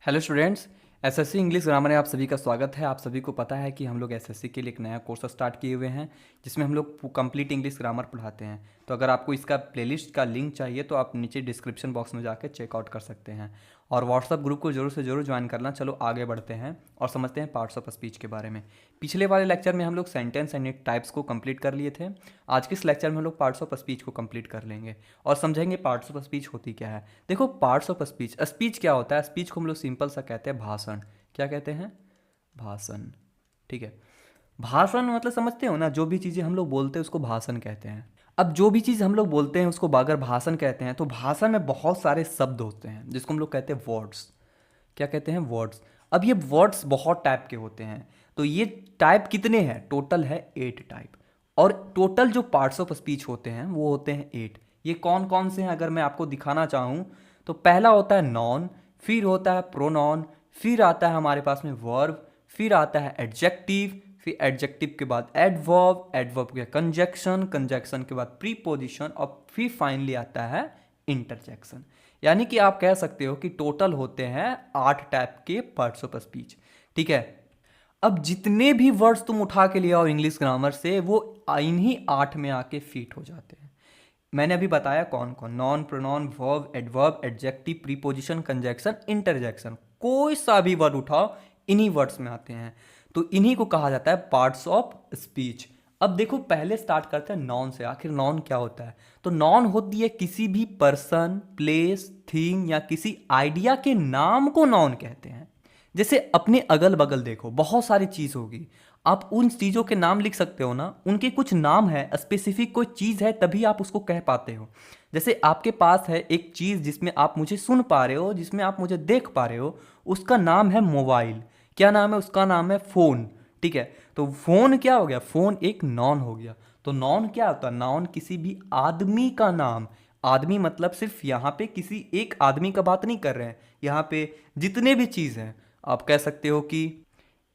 Hello students. SSC English grammar में आप सभी का स्वागत है। आप सभी को पता है कि हम लोग एसएससी के लिए एक नया कोर्स स्टार्ट किए हुए हैं जिसमें हम लोग कंप्लीट इंग्लिश ग्रामर पढ़ाते हैं। तो अगर आपको इसका प्लेलिस्ट का लिंक चाहिए तो आप नीचे डिस्क्रिप्शन बॉक्स में जाकर चेकआउट कर सकते हैं और व्हाट्सअप ग्रुप को जरूर से जरूर ज्वाइन करना। चलो आगे बढ़ते हैं और समझते हैं पार्ट्स ऑफ स्पीच के बारे में। पिछले वाले लेक्चर में हम लोग सेंटेंस एंड इट टाइप्स को कंप्लीट कर लिए थे। आज के इस लेक्चर में हम लोग पार्ट्स ऑफ स्पीच को कंप्लीट कर लेंगे और समझेंगे पार्ट्स ऑफ स्पीच होती क्या है। देखो, पार्ट्स ऑफ स्पीच, स्पीच क्या होता है? स्पीच को हम लोग सिंपल सा कहते हैं भाषण। क्या कहते हैं? भाषण। ठीक है। भाषण मतलब समझते हो ना, जो भी चीज़ें हम लोग बोलते हैं उसको भाषण कहते हैं। अब जो भी चीज़ हम लोग बोलते हैं उसको अगर भाषण कहते हैं तो भाषण में बहुत सारे शब्द होते हैं जिसको हम लोग कहते हैं वर्ड्स। क्या कहते हैं? वर्ड्स। अब ये वर्ड्स बहुत टाइप के होते हैं। तो ये टाइप कितने हैं? टोटल है 8 टाइप। और टोटल जो पार्ट्स ऑफ स्पीच होते हैं वो होते हैं 8। ये कौन कौन से हैं अगर मैं आपको दिखाना चाहूँ तो पहला होता है नॉन, फिर होता है प्रोनॉन, फिर आता है हमारे पास में वर्ब, फिर आता है एडजेक्टिव, फिर एडजेक्टिव के बाद एडवर्ब, एडवर्ब के कंजक्शन, कंजक्शन के बाद प्रीपोजिशन और फिर फाइनली आता है इंटरजेक्शन। यानी कि आप कह सकते हो कि टोटल होते हैं 8 टाइप के पार्ट्स ऑफ स्पीच। ठीक है। अब जितने भी वर्ड्स तुम उठा के ले आओ इंग्लिश ग्रामर से वो इन्हीं 8 में आके फिट हो जाते हैं। मैंने अभी बताया कौन कौन: non, pronoun, verb, adverb, adjective, preposition, conjunction, interjection. कोई सा भी वर्ड उठाओ इन्हीं वर्ड्स में आते हैं। तो इन्हीं को कहा जाता है पार्ट्स ऑफ स्पीच। अब देखो, पहले स्टार्ट करते हैं नॉन से। आखिर नॉन क्या होता है? तो नॉन होती है किसी भी पर्सन, प्लेस, थिंग या किसी आइडिया के नाम को नॉन कहते हैं। जैसे अपने अगल बगल देखो, बहुत सारी चीज होगी, आप उन चीजों के नाम लिख सकते हो ना, उनके कुछ नाम है, स्पेसिफिक कोई चीज है तभी आप उसको कह पाते हो। जैसे आपके पास है एक चीज जिसमें आप मुझे सुन पा रहे हो, जिसमें आप मुझे देख पा रहे हो, उसका नाम है मोबाइल। क्या नाम है उसका? नाम है फोन। ठीक है। तो फोन क्या हो गया? फोन एक नॉन हो गया। तो नॉन क्या होता है? नॉन किसी भी आदमी का नाम। आदमी मतलब सिर्फ यहाँ पे किसी एक आदमी का बात नहीं कर रहे हैं, यहाँ पे जितने भी चीज़ हैं आप कह सकते हो कि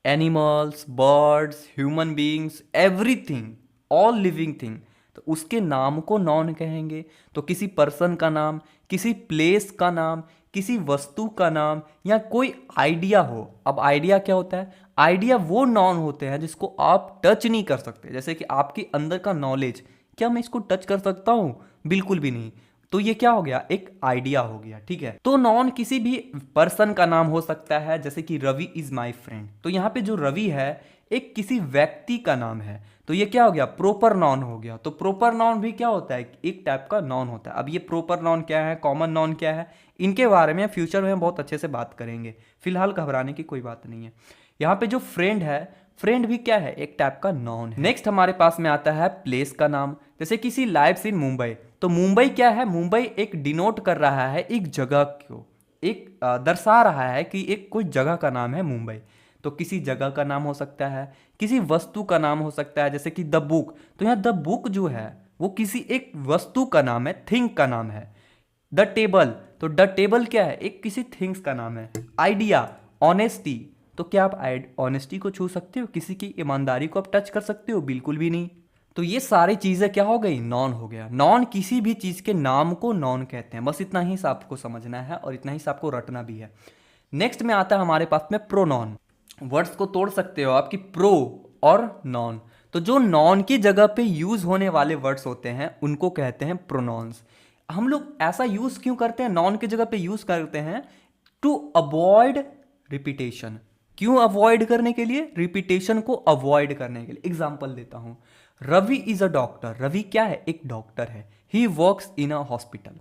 animals, birds, human beings, everything, all living thing, तो उसके नाम को नॉन कहेंगे। तो किसी पर्सन का नाम, किसी प्लेस का नाम, किसी वस्तु का नाम या कोई आइडिया हो। अब आइडिया क्या होता है? आइडिया वो नॉन होते हैं जिसको आप टच नहीं कर सकते। जैसे कि आपके अंदर का नॉलेज, क्या मैं इसको टच कर सकता हूँ? बिल्कुल भी नहीं। तो ये क्या हो गया? एक आइडिया हो गया। ठीक है। तो नॉन किसी भी पर्सन का नाम हो सकता है, जैसे कि रवि इज माय फ्रेंड। तो यहाँ पे जो रवि है एक किसी व्यक्ति का नाम है, तो ये क्या हो गया? प्रॉपर नॉन हो गया। तो प्रॉपर नॉन भी क्या होता है? एक टाइप का नॉन होता है। अब ये प्रॉपर नॉन क्या है, कॉमन नॉन क्या है, इनके बारे में फ्यूचर में हम बहुत अच्छे से बात करेंगे। फिलहाल घबराने की कोई बात नहीं है। यहाँ पे जो फ्रेंड है, फ्रेंड भी क्या है? एक टाइप का नॉन है। नेक्स्ट हमारे पास में आता है प्लेस का नाम। जैसे किसी लाइव्स इन मुंबई, तो मुंबई क्या है? मुंबई एक डिनोट कर रहा है एक जगह को, एक दर्शा रहा है कि एक कोई जगह का नाम है मुंबई। तो किसी जगह का नाम हो सकता है, किसी वस्तु का नाम हो सकता है, जैसे कि द बुक। तो यहाँ द बुक जो है वो किसी एक वस्तु का नाम है, थिंग का नाम है। द टेबल, तो द टेबल क्या है? एक किसी थिंग्स का नाम है। आइडिया, ऑनेस्टी, तो क्या आप ऑनेस्टी को छू सकते हो? किसी की ईमानदारी को आप टच कर सकते हो? बिल्कुल भी नहीं। तो ये सारी चीजें क्या हो गई? नॉन हो गया। नॉन किसी भी चीज के नाम को नॉन कहते हैं। बस इतना ही सा आपको समझना है और इतना ही सा आपको रटना भी है। नेक्स्ट में आता है हमारे पास में प्रोनॉन। वर्ड्स को तोड़ सकते हो आपकी प्रो और नॉन। तो जो नॉन की जगह पे यूज होने वाले वर्ड्स होते हैं उनको कहते हैं प्रोनाउंस। हम लोग ऐसा यूज क्यों करते हैं? नॉन की जगह पे यूज करते हैं टू अवॉइड रिपीटेशन। क्यों अवॉइड करने के लिए? रिपीटेशन को अवॉइड करने के लिए। एग्जाम्पल देता हूं, Ravi is a doctor. Ravi क्या है? एक डॉक्टर है। He works in a hospital.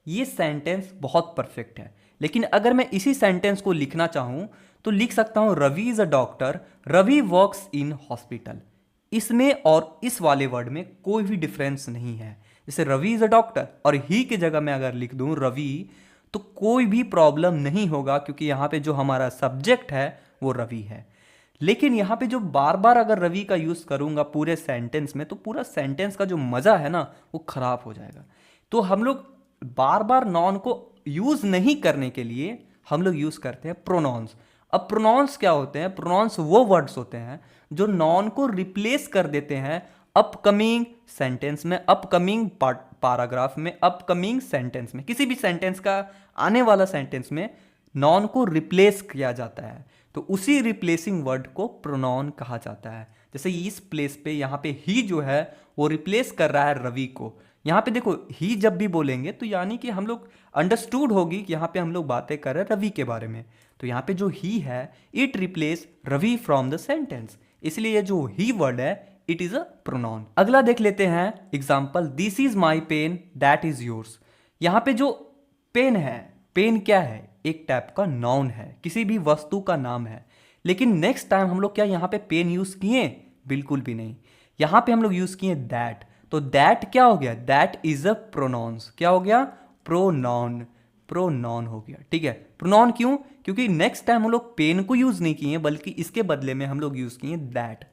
ये सेंटेंस बहुत परफेक्ट है, लेकिन अगर मैं इसी सेंटेंस को लिखना चाहूं तो लिख सकता हूं Ravi is a doctor, Ravi works in hospital. इसमें और इस वाले वर्ड में कोई भी डिफरेंस नहीं है। जैसे रवि इज अ डॉक्टर और ही की जगह मैं अगर लिख दूं रवि, तो कोई भी प्रॉब्लम नहीं होगा क्योंकि यहां पे जो हमारा सब्जेक्ट है वो रवि है। लेकिन यहां पे जो बार बार अगर रवि का यूज करूंगा पूरे सेंटेंस में, तो पूरा सेंटेंस का जो मजा है ना वो खराब हो जाएगा। तो हम लोग बार बार नॉन को यूज नहीं करने के लिए हम लोग यूज करते हैं प्रोनाउंस। अब प्रोनाउंस क्या होते हैं? प्रोनाउंस वो वर्ड्स होते हैं जो नॉन को रिप्लेस कर देते हैं अपकमिंग सेंटेंस में, अपकमिंग पैराग्राफ में, अपकमिंग सेंटेंस में। किसी भी सेंटेंस का आने वाला सेंटेंस में नॉन को रिप्लेस किया जाता है, तो उसी रिप्लेसिंग वर्ड को प्रोनाउन कहा जाता है। जैसे इस प्लेस पे यहाँ पे ही जो है वो रिप्लेस कर रहा है रवि को। यहाँ पे देखो ही जब भी बोलेंगे तो यानी कि हम लोग अंडरस्टूड होगी कि यहाँ पे हम लोग बातें कर रहे हैं रवि के बारे में। तो यहाँ पे जो ही है it replace Ravi from the sentence, इसलिए ये जो ही वर्ड है इट इज अ प्रोनाउन। अगला देख लेते हैं example, this is my pen that is yours. यहाँ पे जो पेन है, पेन क्या है, एक टाइप का नाउन है, किसी भी वस्तु का नाम है। लेकिन नेक्स्ट टाइम हम लोग क्या यहाँ पे पेन यूज किए, बिल्कुल भी नहीं। यहाँ पे हम लोग यूज किए दैट, तो दैट क्या हो गया, दैट इज अ प्रोनाउंस, क्या हो गया, प्रोनाउन, प्रोनाउन हो गया। ठीक है, प्रोनाउन क्यों, क्योंकि नेक्स्ट टाइम हम लोग पेन को यूज नहीं किए बल्कि इसके बदले में हम लोग यूज किए दैट।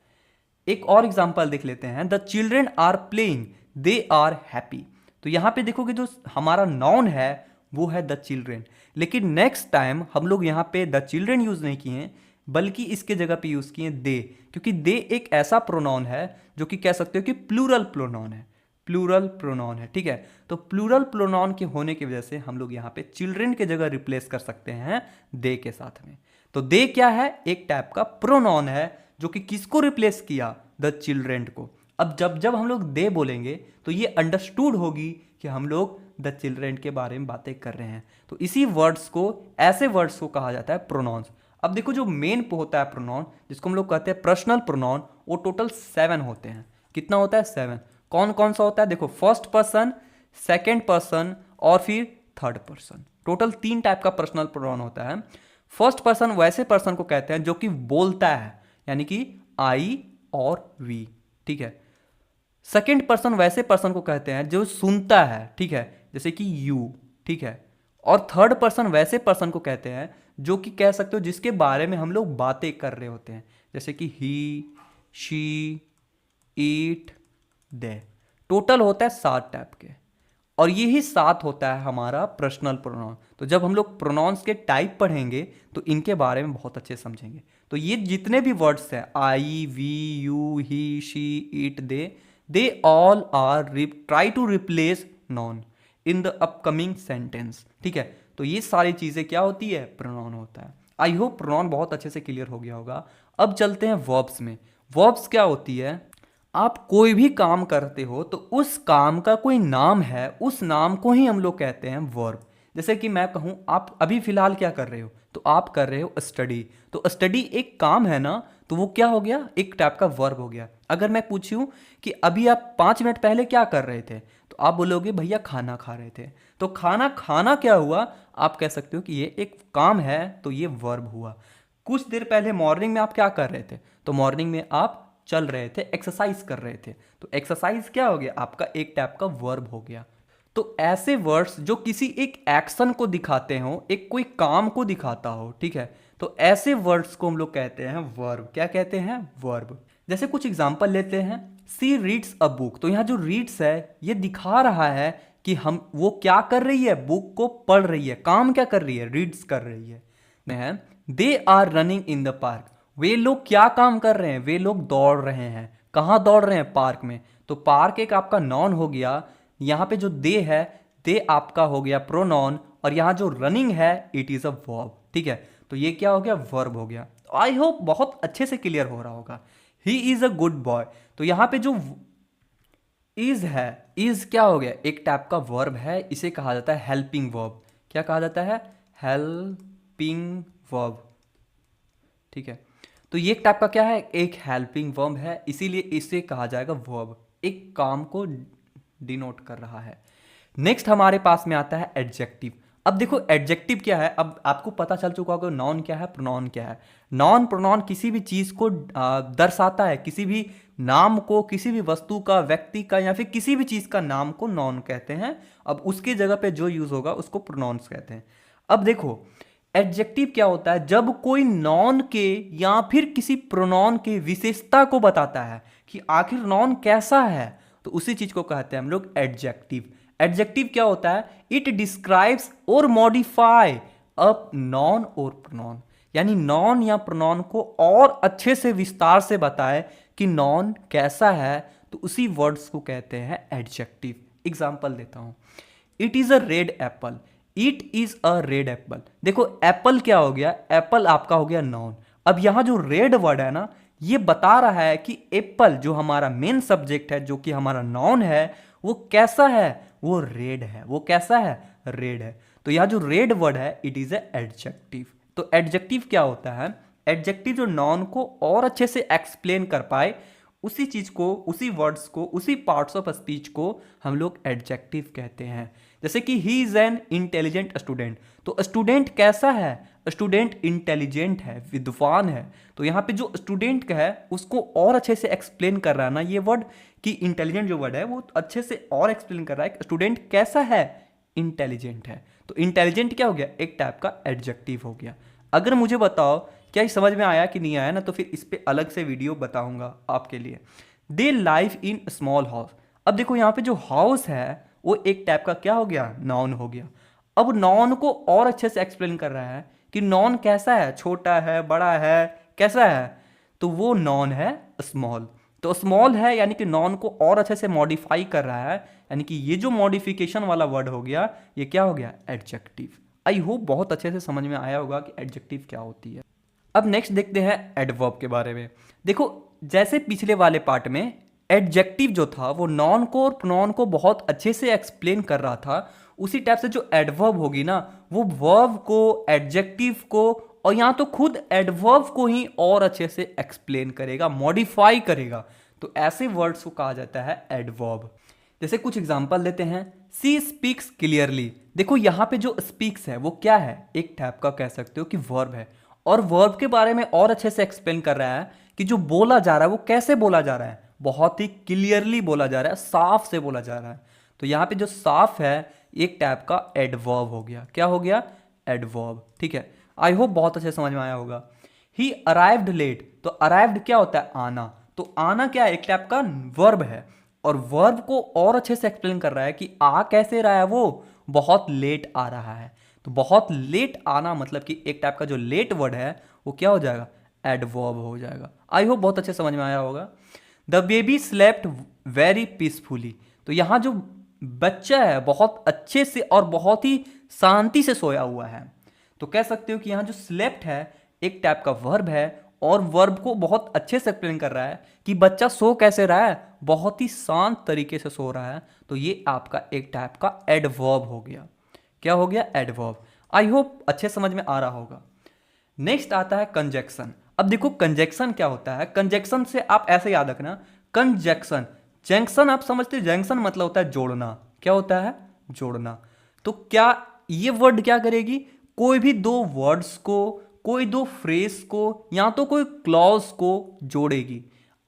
एक और एग्जांपल देख लेते हैं, the children are playing they are happy. तो यहां पे देखोगे जो हमारा नाउन है वो है द चिल्ड्रेन, लेकिन नेक्स्ट टाइम हम लोग यहाँ पे द चिल्ड्रेन यूज नहीं किए बल्कि इसके जगह पे यूज किए दे, क्योंकि दे एक ऐसा प्रोनाउन है जो कि कह सकते हो कि प्लूरल प्रोनाउन है, प्लूरल प्रोनाउन है। ठीक है, तो प्लूरल प्रोनाउन के होने की वजह से हम लोग यहाँ पे चिल्ड्रेन के जगह रिप्लेस कर सकते हैं दे के साथ में। तो दे क्या है, एक टाइप का प्रोनाउन है जो कि किसको रिप्लेस किया, द चिल्ड्रेन को। अब जब जब हम लोग दे बोलेंगे तो ये अंडरस्टूड होगी कि हम लोग द चिल्ड्रेन के बारे में बातें कर रहे हैं। तो इसी वर्ड्स को, ऐसे वर्ड्स को कहा जाता है प्रोनाउंस। अब देखो जो मेन होता है प्रोनाउन, जिसको हम लोग कहते हैं पर्सनल प्रोनाउन, वो टोटल 7 होते हैं। कितना होता है, 7। कौन कौन सा होता है, देखो फर्स्ट पर्सन, सेकेंड पर्सन और फिर थर्ड पर्सन। टोटल 3 टाइप का पर्सनल प्रोनाउन होता है। फर्स्ट पर्सन वैसे पर्सन को कहते हैं जो कि बोलता है, यानी कि आई और वी। ठीक है, सेकेंड पर्सन वैसे पर्सन को कहते हैं जो सुनता है, ठीक है, जैसे कि यू। ठीक है, और थर्ड पर्सन वैसे पर्सन को कहते हैं जो कि कह सकते हो जिसके बारे में हम लोग बातें कर रहे होते हैं, जैसे कि ही, शी, इट, दे। टोटल होता है 7 टाइप के, और यही 7 होता है हमारा पर्सनल प्रोनाउन। तो जब हम लोग प्रोनाउंस के टाइप पढ़ेंगे तो इनके बारे में बहुत अच्छे समझेंगे। तो ये जितने भी वर्ड्स हैं, I, we, you, he, she, it, they all are try to replace noun in the upcoming sentence. ठीक है, तो ये सारी चीजें क्या होती है, प्रोनाउन होता है। आई होप प्रोनाउन बहुत अच्छे से क्लियर हो गया होगा। अब चलते हैं वर्ब्स में। वर्ब्स क्या होती है, आप कोई भी काम करते हो तो उस काम का कोई नाम है, उस नाम को ही हम लोग कहते हैं वर्ब। जैसे कि मैं कहूं आप अभी फिलहाल क्या कर रहे हो, तो आप कर रहे हो स्टडी, तो स्टडी एक काम है ना, तो वो क्या हो गया, एक टाइप का वर्ब हो गया। अगर मैं पूछूं कि अभी आप 5 मिनट पहले क्या कर रहे थे, तो आप बोलोगे भैया खाना खा रहे थे। तो खाना खाना क्या हुआ, आप कह सकते हो कि ये एक काम है, तो ये वर्ब हुआ। कुछ देर पहले मॉर्निंग में आप क्या कर रहे थे, तो मॉर्निंग में आप चल रहे थे, एक्सरसाइज कर रहे थे, तो एक्सरसाइज क्या हो गया, आपका एक टाइप का वर्ब हो गया। तो ऐसे वर्ड्स जो किसी एक एक्शन को दिखाते हो, एक कोई काम को दिखाता हो, ठीक है, तो ऐसे वर्ड्स को हम लोग कहते हैं वर्ब। क्या कहते हैं, वर्ब। जैसे कुछ एग्जांपल लेते हैं, सी रीड्स अ बुक। तो यहाँ जो रीड्स है ये दिखा रहा है कि हम वो क्या कर रही है, बुक को पढ़ रही है। काम क्या कर रही है, रीड्स कर रही है। They are running in the park. वे लोग क्या काम कर रहे हैं, वे लोग दौड़ रहे हैं। कहाँ दौड़ रहे हैं, पार्क में। तो पार्क एक आपका नॉन हो गया, यहाँ पे जो दे है, दे आपका हो गया प्रोनाउन, और यहाँ जो रनिंग है इट इज अ वर्ब। ठीक है, तो ये क्या हो गया, वर्ब हो गया। आई होप बहुत अच्छे से क्लियर हो रहा होगा। He is a good boy, तो यहाँ पे जो इज है, इज क्या हो गया, एक टाइप का वर्ब है, इसे कहा जाता है हेल्पिंग वर्ब। क्या कहा जाता है, हेल्पिंग वर्ब। ठीक है, तो ये एक टाइप का क्या है, एक हेल्पिंग वर्ब है, इसीलिए इसे कहा जाएगा वर्ब, एक काम को डिनोट कर रहा है। नेक्स्ट हमारे पास में आता है एडजेक्टिव। अब देखो एडजेक्टिव क्या है, अब आपको पता चल चुका होगा नॉन क्या है, प्रोनाउन क्या है। नॉन प्रोनाउन किसी भी चीज को दर्शाता है, किसी भी नाम को, किसी भी वस्तु का, व्यक्ति का, या फिर किसी भी चीज का नाम को नॉन कहते हैं। अब उसकी जगह पे जो यूज होगा उसको प्रोनाउंस कहते हैं। अब देखो एडजेक्टिव क्या होता है, जब कोई नॉन के या फिर किसी प्रोनाउन के विशेषता को बताता है कि आखिर नॉन कैसा है, तो उसी चीज को कहते हैं हम लोग एडजेक्टिव। एडजेक्टिव क्या होता है, इट डिस्क्राइब्स और मॉडिफाई अ नॉन और प्रोनाउन, यानी नॉन या प्रोनाउन को और अच्छे से विस्तार से बताए कि नॉन कैसा है, तो उसी वर्ड्स को कहते हैं एडजेक्टिव। एग्जाम्पल देता हूं, it is a red Apple. It is a red Apple. देखो एप्पल क्या हो गया, एप्पल आपका हो गया नाउन। अब यहां जो रेड वर्ड है ना, ये बता रहा है कि एप्पल जो हमारा मेन सब्जेक्ट है, जो कि हमारा नाउन है, वो कैसा है, वो रेड है। वो कैसा है, रेड है। तो यह जो रेड वर्ड है इट इज ए एडजेक्टिव। तो एडजेक्टिव क्या होता है, एडजेक्टिव जो नाउन को और अच्छे से एक्सप्लेन कर पाए, उसी चीज को, उसी वर्ड्स को, उसी पार्ट्स ऑफ स्पीच को हम लोग एडजेक्टिव कहते हैं। जैसे कि he is an intelligent student, तो स्टूडेंट कैसा है, स्टूडेंट इंटेलिजेंट है, विद्वान है। तो यहाँ पे जो स्टूडेंट का है उसको और अच्छे से एक्सप्लेन कर रहा है ना ये वर्ड, कि इंटेलिजेंट जो वर्ड है वो अच्छे से और एक्सप्लेन कर रहा है स्टूडेंट कैसा है, इंटेलिजेंट है। तो इंटेलिजेंट क्या हो गया, एक टाइप का एडजेक्टिव हो गया। अगर मुझे बताओ क्या ये समझ में आया कि नहीं आया ना, तो फिर इस पे अलग से वीडियो बताऊंगा आपके लिए। दे लाइव इन स्मॉल हाउस। अब देखो यहाँ पे जो हाउस है वो एक टाइप का क्या हो गया, नाउन हो गया। अब नाउन को और अच्छे से एक्सप्लेन कर रहा है कि नाउन कैसा है, छोटा है, बड़ा है, कैसा है। तो वो नाउन है स्मॉल। तो स्मॉल है यानी कि नाउन को और अच्छे से मॉडिफाई कर रहा है, यानी कि ये जो मॉडिफिकेशन वाला वर्ड हो गया, ये क्या हो गया, एडजेक्टिव। आई होप बहुत अच्छे से समझ में आया होगा कि एडजेक्टिव क्या होती है। अब नेक्स्ट देखते हैं एडवर्ब के बारे में। देखो जैसे पिछले वाले पार्ट में एडजेक्टिव जो था वो नाउन को और प्रोनाउन को बहुत अच्छे से एक्सप्लेन कर रहा था, उसी टाइप से जो एडवर्ब होगी ना, वो वर्ब को, एडजेक्टिव को और यहाँ तो खुद एडवर्ब को ही और अच्छे से एक्सप्लेन करेगा, मॉडिफाई करेगा। तो ऐसे वर्ड्स को कहा जाता है एडवर्ब। जैसे कुछ एग्जांपल देते हैं, सी स्पीक्स क्लियरली। देखो यहाँ पे जो स्पीक्स है वो क्या है, एक टाइप का कह सकते हो कि वर्ब है, और वर्ब के बारे में और अच्छे से एक्सप्लेन कर रहा है कि जो बोला जा रहा है वो कैसे बोला जा रहा है, बहुत ही क्लियरली बोला जा रहा है, साफ से बोला जा रहा है। तो यहाँ पे जो साफ है एक टाइप का एडवर्ब हो गया। क्या हो गया, एडवर्ब। ठीक है, आई होप बहुत अच्छे समझ में आया होगा। He arrived late. तो अराइव्ड क्या होता है, आना। तो आना क्या है, एक टाइप का वर्ब है, और वर्ब को और अच्छे से एक्सप्लेन कर रहा है कि आ कैसे रहा है, वो बहुत लेट आ रहा है। तो बहुत लेट आना मतलब कि एक टाइप का जो लेट वर्ड है वो क्या हो जाएगा, एडवर्ब हो जाएगा। आई होप बहुत अच्छे समझ में आया होगा। The baby slept very peacefully. तो यहाँ जो बच्चा है बहुत अच्छे से और बहुत ही शांति से सोया हुआ है। तो कह सकते हो कि यहाँ जो स्लेप्ट है एक टाइप का वर्ब है, और वर्ब को बहुत अच्छे से एक्सप्लेन कर रहा है कि बच्चा सो कैसे रहा है, बहुत ही शांत तरीके से सो रहा है। तो ये आपका एक टाइप का एडवर्ब हो गया। क्या हो गया, एडवर्ब। आई होप अच्छे समझ में आ रहा होगा। नेक्स्ट आता है कंजक्शन। अब देखो कंजक्शन क्या होता है, कंजक्शन से आप ऐसे याद रखना, कंजक्शन, जंक्शन आप समझते हो, जंक्शन मतलब होता है जोड़ना। क्या होता है, जोड़ना। तो क्या ये वर्ड क्या करेगी, कोई भी दो वर्ड्स को, कोई दो फ्रेज को या तो कोई क्लॉज को जोड़ेगी।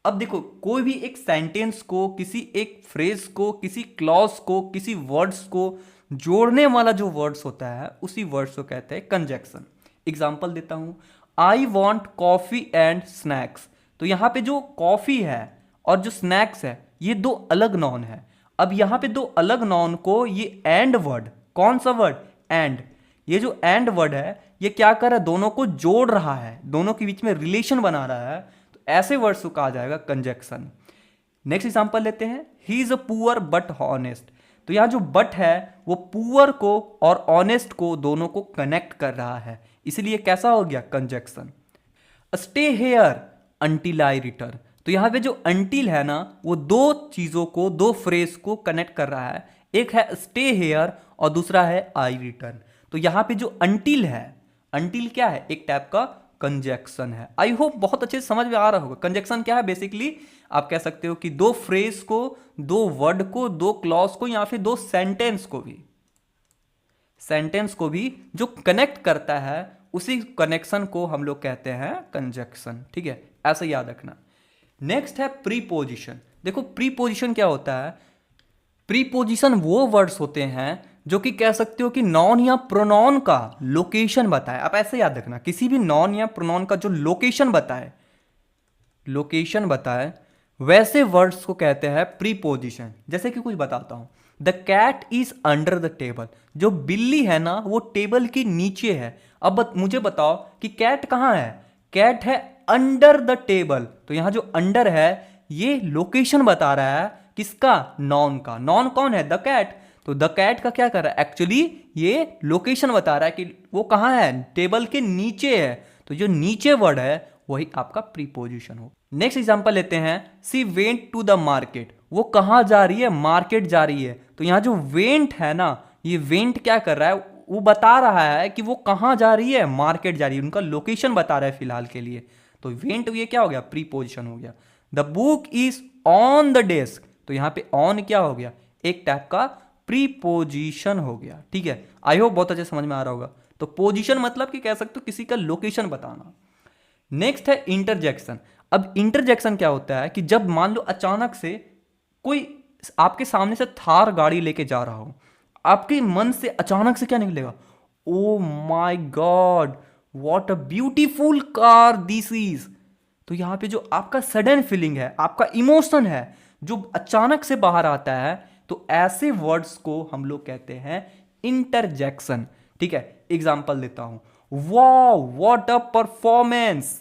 अब देखो कोई भी एक सेंटेंस को, किसी एक फ्रेज को, किसी क्लॉज को, किसी वर्ड्स को जोड़ने वाला जो वर्ड्स होता है उसी वर्ड्स को कहते हैं कंजक्शन। एग्जाम्पल देता हूं, I want coffee and snacks. तो यहां पे जो कॉफी है और जो स्नैक्स है ये दो अलग नॉन है। अब यहां पे दो अलग नॉन को ये एंड वर्ड, कौन सा वर्ड, एंड, ये जो एंड वर्ड है ये क्या कर रहा है, दोनों को जोड़ रहा है, दोनों के बीच में रिलेशन बना रहा है। तो ऐसे वर्ड्स को कहा जाएगा कंजक्शन। नेक्स्ट एग्जांपल लेते हैं, he is a poor but honest. तो यहां जो बट है वो पुअर को और ऑनेस्ट को दोनों को कनेक्ट कर रहा है, इसलिए कैसा हो गया, conjunction. Stay here until I return. तो यहां पे जो अंटिल है ना वो दो चीजों को, दो फ्रेज को कनेक्ट कर रहा है, एक है स्टे हेयर और दूसरा है आई रिटर्न। तो यहां पे जो अंटिल है, अंटिल क्या है, एक टाइप का कंजक्शन है। आई होप बहुत अच्छे से समझ में आ रहा होगा। कंजक्शन क्या है, बेसिकली आप कह सकते हो कि दो फ्रेज को, दो वर्ड को, दो क्लॉज को या फिर दो सेंटेंस को भी जो कनेक्ट करता है उसी कनेक्शन को हम लोग कहते हैं कंजक्शन। ठीक है, ऐसा याद रखना। नेक्स्ट है प्रीपोजिशन। देखो प्रीपोजिशन क्या होता है, प्रीपोजिशन वो वर्ड्स होते हैं जो कि कह सकते हो कि नॉन या प्रोनाउन का लोकेशन बताए। आप ऐसे याद रखना, किसी भी नॉन या प्रोनाउन का जो लोकेशन बताए वैसे वर्ड्स को कहते हैं प्रीपोजिशन। जैसे कि कुछ बताता हूं, the cat is under the table. जो बिल्ली है ना वो टेबल के नीचे है। अब मुझे बताओ कि कैट कहां है, कैट है अंडर द टेबल। तो यहां जो अंडर है ये लोकेशन बता रहा है किसका, नॉन का। नॉन कौन है, द कैट। तो द कैट का क्या कर रहा है, एक्चुअली ये लोकेशन बता रहा है कि वो कहाँ है, टेबल के नीचे है। तो जो नीचे वर्ड है वही आपका प्रीपोजिशन हो। नेक्स्ट एग्जांपल लेते हैं, she went to the market, वो कहाँ जा रही है, मार्केट जा रही है। तो यहाँ जो वेंट है ना, ये वेंट क्या कर रहा है, वो बता रहा है कि वो कहाँ जा रही है, मार्केट जा रही है, उनका लोकेशन बता रहा है फिलहाल के लिए। तो वेंट ये क्या हो गया, प्रीपोजिशन हो गया। The book is on the desk, तो यहाँ पे ऑन क्या हो गया, एक टाइप का प्रीपोजिशन हो गया। ठीक है, आई होप बहुत अच्छे समझ में आ रहा होगा। तो पोजीशन मतलब कि कह सकते हो किसी का लोकेशन बताना। नेक्स्ट है इंटरजेक्शन। अब इंटरजेक्शन क्या होता है कि जब मान लो अचानक से कोई आपके सामने से थार गाड़ी लेके जा रहा हो, आपके मन से अचानक से क्या निकलेगा, oh my God what a beautiful car this is. तो यहां पे जो आपका सडन फीलिंग है, आपका इमोशन है, जो अचानक से बाहर आता है, तो ऐसे वर्ड्स को हम लोग कहते हैं इंटरजेक्शन। ठीक है, एग्जांपल देता हूं, वाओ व्हाट अ परफॉर्मेंस।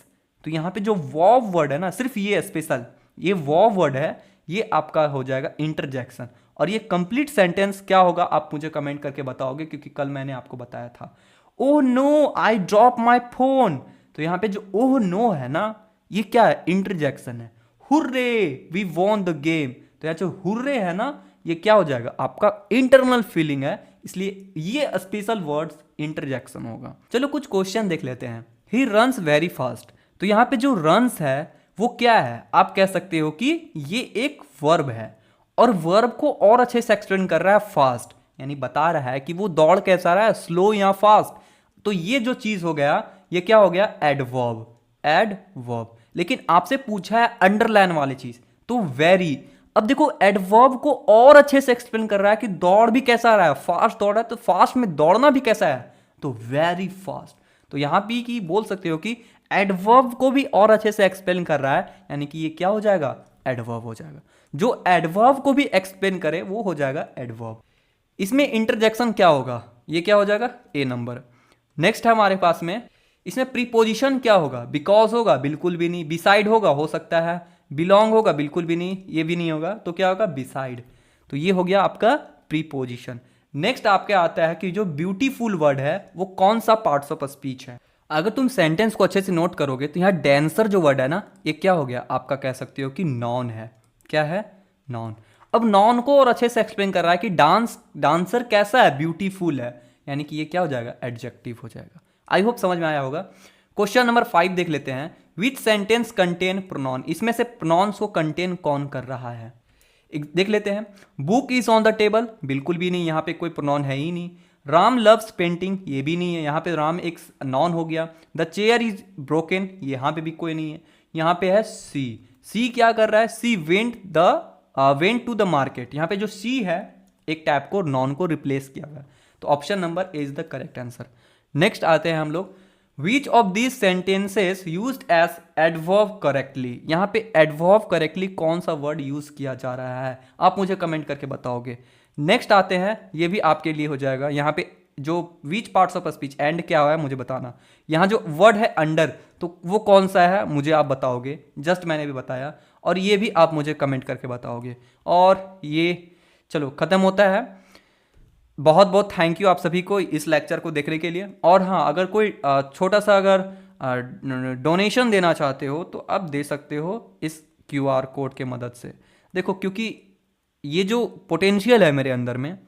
तो यहां पे जो वाव वर्ड है ना, सिर्फ ये स्पेशल, ये वाव वर्ड है, ये आपका हो जाएगा इंटरजेक्शन। और ये कंप्लीट सेंटेंस क्या होगा आप मुझे कमेंट करके बताओगे, क्योंकि कल मैंने आपको बताया था। Oh no I drop my phone. तो यहां पे जो ओह नो है ना, ये क्या है, इंटरजेक्शन है। Hurray we won the game, तो यहाँ जो हुर्रे है ना, ये क्या हो जाएगा, आपका इंटरनल फीलिंग है, इसलिए ये स्पेशल वर्ड्स इंटरजेक्शन होगा। चलो कुछ क्वेश्चन देख लेते हैं। ही रन्स वेरी फास्ट, तो यहाँ पे जो रन्स है वो क्या है, आप कह सकते हो कि ये एक वर्ब है, और वर्ब को और अच्छे से एक्सप्लेन कर रहा है फास्ट, यानी बता रहा है कि वो दौड़ कैसा रहा है, स्लो या फास्ट। तो ये जो चीज हो गया, ये क्या हो गया, एडवर्ब, एडवर्ब। लेकिन आपसे पूछा है अंडरलाइन वाली चीज, तो वेरी। अब देखो एडवर्ब को और अच्छे से एक्सप्लेन कर रहा है कि दौड़ भी कैसा रहा है, फास्ट दौड़ रहा है, तो फास्ट में दौड़ना भी कैसा है, तो वेरी फास्ट। तो यहां भी कि बोल सकते हो कि एडवर्ब को भी और अच्छे से एक्सप्लेन कर रहा है, यानी कि ये क्या हो जाएगा, एडवर्ब हो जाएगा। जो एडवर्ब को भी एक्सप्लेन करे वो हो जाएगा एडवर्ब। इसमें इंटरजेक्शन क्या होगा, ये क्या हो जाएगा, ए नंबर। नेक्स्ट है हमारे पास में, इसमें प्रीपोजिशन क्या होगा, बिकॉज होगा, बिल्कुल भी नहीं। बिसाइड होगा, हो सकता है। बिलोंग होगा, बिल्कुल भी नहीं, ये भी नहीं होगा। तो क्या होगा, बिसाइड। तो ये हो गया आपका प्रीपोजिशन। नेक्स्ट आपके आता है कि जो ब्यूटीफुल वर्ड है वो कौन सा पार्ट्स ऑफ स्पीच है। अगर तुम सेंटेंस को अच्छे से नोट करोगे तो यहाँ डांसर जो वर्ड है ना, ये क्या हो गया, आपका कह सकते हो कि नॉन है। क्या है, नॉन। अब नॉन को और अच्छे से एक्सप्लेन कर रहा है कि डांसर कैसा है, ब्यूटीफुल है, यानी कि ये क्या हो जाएगा, एडजेक्टिव हो जाएगा। आई होप समझ में आया होगा। क्वेश्चन नंबर 5 देख लेते हैं। विच सेंटेंस कंटेन प्रोनाउन, इसमें से प्रोनाउंस को कंटेन कौन कर रहा है, देख लेते हैं। Book is on the table, बिल्कुल भी नहीं, यहाँ पे कोई प्रोनाउन है ही नहीं। राम लव्स पेंटिंग, ये भी नहीं है, यहाँ पे राम एक नॉन हो गया। द चेयर इज ब्रोकन, यहाँ पे भी कोई नहीं है। यहाँ पे है सी, सी क्या कर रहा है, she went to the market, यहाँ पे जो सी है एक टाइप को नॉन को रिप्लेस किया हुआ है। तो option number A is the correct answer. Next आते हैं हम लोग, which of these sentences used as adverb correctly, यहाँ पे एडवर्ब करेक्टली कौन सा वर्ड यूज किया जा रहा है, आप मुझे कमेंट करके बताओगे। नेक्स्ट आते हैं, ये भी आपके लिए हो जाएगा। यहाँ पे जो which parts of speech, and क्या हुआ है मुझे बताना। यहाँ जो वर्ड है अंडर, तो वो कौन सा है मुझे आप बताओगे, जस्ट मैंने भी बताया, और ये भी आप मुझे कमेंट करके बताओगे। और ये चलो खत्म होता है। बहुत बहुत थैंक यू आप सभी को इस लेक्चर को देखने के लिए। और हाँ, अगर कोई छोटा सा अगर डोनेशन देना चाहते हो तो आप दे सकते हो इस QR कोड के मदद से। देखो, क्योंकि ये जो पोटेंशियल है मेरे अंदर में,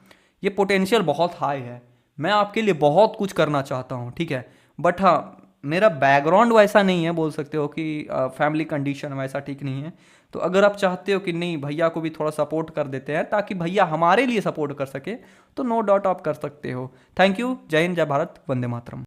ये पोटेंशियल बहुत हाई है, मैं आपके लिए बहुत कुछ करना चाहता हूँ, ठीक है। बट हाँ, मेरा बैकग्राउंड वैसा नहीं है, बोल सकते हो कि फैमिली कंडीशन वैसा ठीक नहीं है। तो अगर आप चाहते हो कि नहीं भैया को भी थोड़ा सपोर्ट कर देते हैं ताकि भैया हमारे लिए सपोर्ट कर सके, तो नो डाउट आप कर सकते हो। Thank you. जय हिंद, जय भारत, वंदे मातरम।